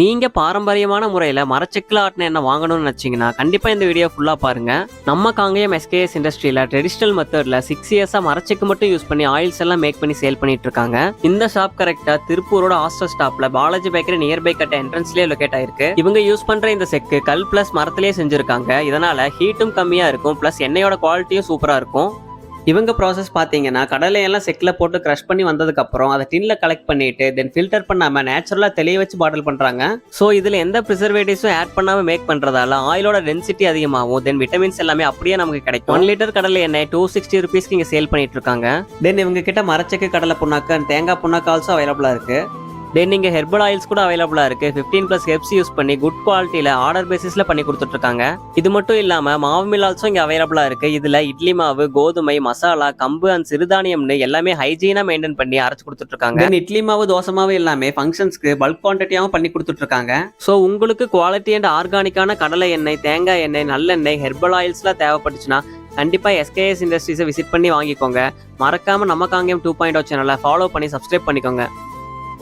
நீங்க பாரம்பரியமான முறையில மரச்செக்குல ஆட்டின எண்ணெய் வாங்கணும்னு நினைச்சீங்கன்னா கண்டிப்பா இந்த வீடியோ ஃபுல்லா பாருங்க. நம்ம காங்கேயம் எஸ்கேஎஸ் இண்டஸ்ட்ரியில ட்ரெடிஷனல் மெத்தட்ல 6 இயர்ஸா மரச்செக்கு மட்டும் யூஸ் பண்ணி ஆயில்ஸ் எல்லாம் மேக் பண்ணி சேல் பண்ணிட்டு இருக்காங்க. இந்த ஷாப் கரெக்டா திருப்பூரோட ஹாஸ்டல் ஸ்டாப்ல பாலாஜி பேக்கரி நியர்பை கட்ட என்ட்ரன்ஸ்லயே லொகேட் ஆயிருக்கு. இவங்க யூஸ் பண்ற இந்த செக்கு கல் பிளஸ் மரத்திலேயே செஞ்சிருக்காங்க. இதனால ஹீட்டும் கம்மியா இருக்கும், பிளஸ் எண்ணெயோட குவாலிட்டியும் சூப்பரா இருக்கும். இவங்க ப்ராசஸ் பார்த்தீங்கன்னா கடலையெல்லாம் செக்கில் போட்டு க்ரஷ் பண்ணி வந்ததுக்கப்புறம் அதை டின்ல கலெக்ட் பண்ணிட்டு தென் ஃபில்டர் பண்ணாமல் நேச்சுரலாக தெளிய வச்சு பாட்டில் பண்ணுறாங்க. ஸோ இதில் எந்த ப்ரிசர்வேட்டிவ்ஸும் ஆட் பண்ணாமல் மேக் பண்ணுறதால ஆயிலோட டென்சிட்டி அதிகமாகும், தென் விட்டமின்ஸ் எல்லாமே அப்படியே நமக்கு கிடைக்கும். 1 லிட்டர் கடலை எண்ணெய் 260 ருபீஸ்க்கு இங்கே சேல் பண்ணிட்டு இருக்காங்க. தென் இவங்க கிட்ட மரச்செக்கு, கடலை புண்ணாக்கு அண்ட் தேங்காய் புண்ணாக்கு ஆல்சோ அவைலபிளாக இருக்கு. தென் இங்கே ஹெர்பல் ஆயில்ஸ் கூட அவைலபிளாக இருக்குது. 15+ ஹெர்ப்ஸ் யூஸ் பண்ணி குட் குவாலிட்டியில் ஆர்டர் பேசிஸில் பண்ணி கொடுத்துட்ருக்காங்க. இது மட்டும் இல்லாமல் மாவு மில் ஆல்சோ இங்கே அவைலபிளாக இருக்குது. இதில் இட்லி மாவு, கோதுமை, மசாலா, கம்பு அண்ட் சிறுதானியம்னு எல்லாமே ஹைஜீனாக மெயின்டைன் பண்ணி அரைச்சு கொடுத்துட்ருக்காங்க. இட்லி மாவு, தோசை மாவு எல்லாமே ஃபங்க்ஷன்ஸ்க்கு பல்க் குவான்டிட்டியாகவும் பண்ணி கொடுத்துட்ருக்காங்க. ஸோ உங்களுக்கு குவாலிட்டி அண்ட் ஆர்கானிக்கான கடலை எண்ணெய், தேங்காய் எண்ணெய், நல்லெண்ணெய், ஹெர்பல் ஆயில்ஸ்லாம் தேவைப்பட்டுச்சுன்னா கண்டிப்பாக எஸ்கேஎஸ் இண்டஸ்ட்ரீஸை விசிட் பண்ணி வாங்கிக்கோங்க. மறக்காமல் நம்ம காங்கேயம் 2.0 சேனலை ஃபாலோ பண்ணி சப்ஸ்கிரைப் பண்ணிக்கோங்க.